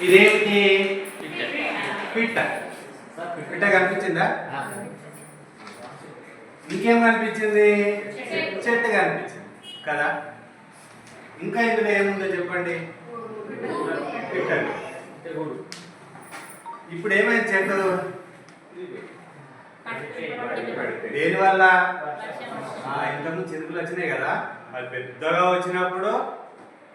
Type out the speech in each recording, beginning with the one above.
ఇదేమిటి? పిట్ట. పిట్ట కనిపించిందా? ఇంకేం కనిపించింది? చెట్టు కనిపించింది కదా. ఇంకా ఇందులో ఏముందో చెప్పండి. పిట్ట. ఇప్పుడు ఏమైంది చెట్టు? దేనివల్ల? ఇంతకుముందు చినుకులు వచ్చినాయి కదా, అది పెద్దగా వచ్చినప్పుడు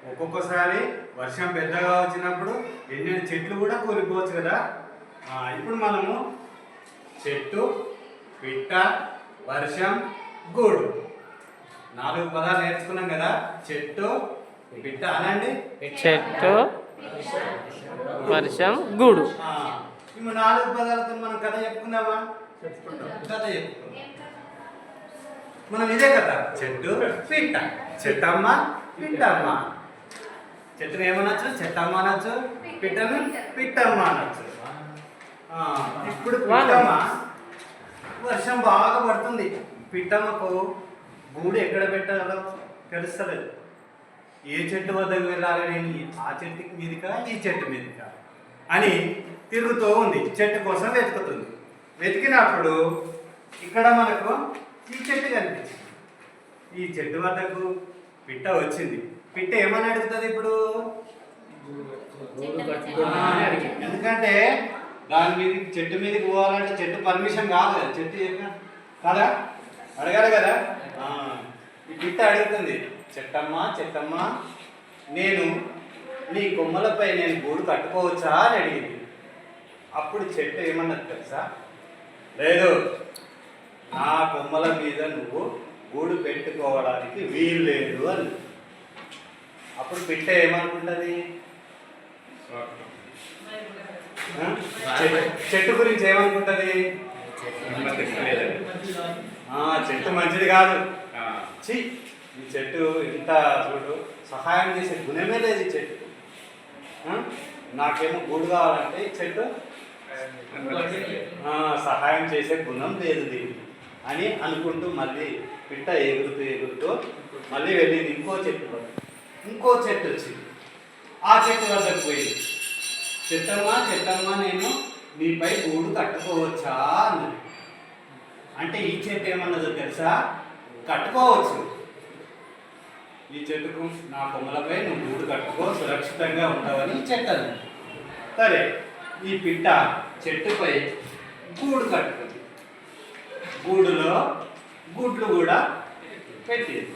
ఒక్కొక్కసారి వర్షం పెద్దగా వచ్చినప్పుడు ఎన్ని చెట్లు కూడా కూలిపోవచ్చు కదా. ఇప్పుడు మనము చెట్టు, పిట్ట, వర్షం, గూడు 4 పదాలు నేర్చుకున్నాం కదా. చెట్టు, పిట్ట అనండి. చెట్టు, వర్షం, గూడు. ఇప్పుడు 4 పదాలతో మనం కథ చెప్పుకుందామా? కథ చెప్పుకుందాం. మనం ఇదే కదా, చెట్టు, పిట్ట. చెట్టమ్మ, పిట్టమ్మ. చెట్టును ఏమనొచ్చు? చెట్టమ్మ అనొచ్చు. పిట్టను పిట్టమ్మ అనొచ్చు. ఇప్పుడు పిట్టమ్మ, వర్షం బాగా పడుతుంది. పిట్టమ్మకు గూడు ఎక్కడ పెట్టాలో తెలుస్తలేదు. ఏ చెట్టు వద్దకు వెళ్ళాలి నేను? ఆ చెట్టు మీదికా ఈ చెట్టు మీదికా అని తిరుగుతూ ఉంది. చెట్టు కోసం వెతుకుతుంది. వెతికినప్పుడు ఇక్కడ మనకు ఈ చెట్టు కనిపించింది. ఈ చెట్టు వద్దకు పిట్ట వచ్చింది. పిట్ట ఏమని అడుగుతుంది ఇప్పుడు? ఎందుకంటే దాని మీద చెట్టు మీదకి పోవాలంటే చెట్టు పర్మిషన్ కాదు కదా. చెట్టు కదా అడగాలి కదా. ఈ పిట్ట అడుగుతుంది, చెట్టమ్మ చెట్టమ్మ, నేను నీ కొమ్మలపై నేను గూడు కట్టుకోవచ్చా అని అడిగింది. అప్పుడు చెట్టు ఏమన్నది తెలుసా? లేదు, నా కొమ్మల మీద నువ్వు గూడు పెట్టుకోవడానికి వీలు లేదు అని. అప్పుడు పిట్ట ఏమనుకుంటుంది? చెట్టు గురించి ఏమనుకుంటుంది? చెట్టు మంచిది కాదు. ఈ చెట్టు ఇంత చూడు, సహాయం చేసే గుణమే లేదు ఈ చెట్టు. నాకేమో గూడు కావాలంటే ఈ చెట్టు సహాయం చేసే గుణం లేదు దీనికి అని అనుకుంటూ మళ్ళీ పిట్ట ఎగురుతూ ఎగురుతూ మళ్ళీ వెళ్ళింది ఇంకో చెట్టు వచ్చింది. ఆ చెట్టు వద్దకు పోయింది. చెట్టమ్మ చెట్టమ్మ, నేను నీపై గూడు కట్టుకోవచ్చా అన్నది. అంటే ఈ చెట్టు ఏమన్నదో తెలుసా? కట్టుకోవచ్చు. ఈ చెట్టుకు నా కొమ్మలపై నువ్వు గూడు కట్టుకో, సురక్షితంగా ఉంటావని ఈ చెట్టు అన్నది. సరే, ఈ పిట్ట చెట్టుపై గూడు కట్టుకుంది. గూడులో గుడ్లు కూడా పెట్టింది.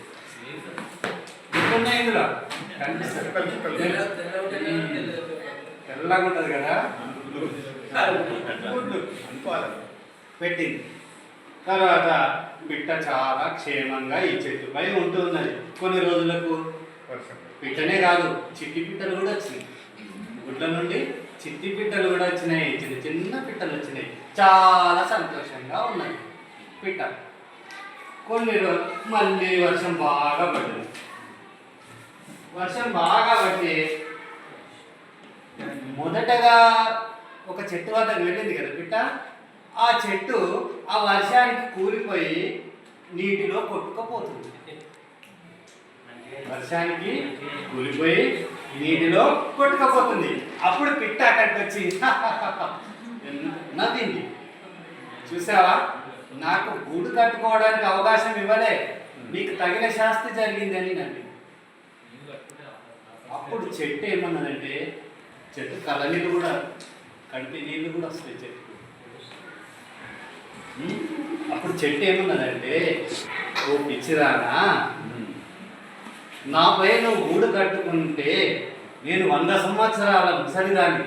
గుడ్లున్నాయి ఇందులో, తెల్లగా ఉంటుంది కదా, గుడ్లు పెట్టింది. తర్వాత పిట్ట చాలా క్షేమంగా ఈ చెట్టుపై ఉంటున్నది. కొన్ని రోజులకు పిట్టనే కాదు, చిట్టి పిట్టలు కూడా వచ్చినాయి. గుడ్ల నుండి చిట్టి పిట్టలు కూడా వచ్చినాయి. చిన్న చిన్న పిట్టలు వచ్చినాయి. చాలా సంతోషంగా ఉన్నాయి పిట్ట. కొన్ని రోజులు మళ్ళీ వర్షం బాగా పడింది. వర్షం బాగా పడితే మొదటగా ఒక చెట్టు వద్దకు వెళ్ళింది కదా పిట్ట. ఆ చెట్టు ఆ వర్షానికి కూలిపోయి నీటిలో కొట్టుకుపోతుంది. వర్షానికి కూలిపోయి నీటిలో కొట్టుకుపోతుంది. అప్పుడు పిట్ట అక్కడికి వచ్చి నవ్వింది. చూసావా, నాకు గూడు కట్టుకోవడానికి అవకాశం ఇవ్వలే, నీకు తగిన శాస్తి జరిగిందని నవ్వింది. అప్పుడు చెట్టు ఏమన్నదంటే, చెట్టు కళ్ళ నీళ్ళు కూడా, కంటి నీళ్ళు కూడా వస్తాయి చెట్టు. అప్పుడు చెట్టు ఏమన్నదంటే, ఓ పిచ్చిరానా, నాపై నువ్వు గూడు కట్టుకుంటే నేను 100 సంవత్సరాల ముసలిదాన్ని.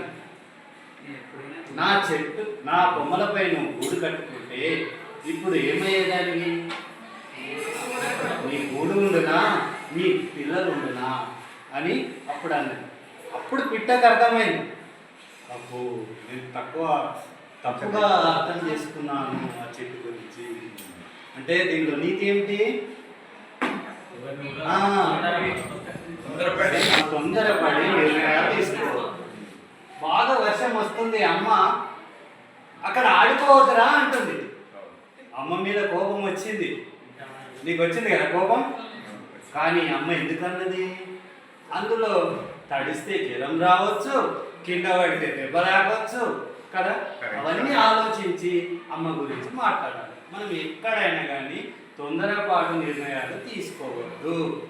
నా కొమ్మలపై నువ్వు గూడు కట్టుకుంటే ఇప్పుడు ఏమయ్యేదానికి? నీ గూడు ఉండునా, నీ పిల్లలు ఉండునా అని అప్పుడు అన్నది. అప్పుడు పిట్టకు అర్థమైంది, అప్పు నేను తప్పుగా అర్థం చేసుకున్నాను ఆ చెట్టు గురించి. అంటే దీనిలో నీతి ఏమిటి? తొందరపడి నిర్ణయాలు తీసుకో. బాగా వర్షం వస్తుంది, అమ్మ అక్కడ ఆడుకోవద్దురా అంటుంది. అమ్మ మీద కోపం వచ్చింది. నీకు వచ్చింది కదా కోపం, కానీ అమ్మ ఎందుకన్నది? అందులో తడిస్తే జ్వరం రావచ్చు, కింద పడితే దెబ్బ తాకొచ్చు కదా. Correct. అవన్నీ ఆలోచించి అమ్మ గురించి మాట్లాడాలి. మనం ఎక్కడైనా కానీ తొందరపాటు నిర్ణయాలు తీసుకోకూడదు.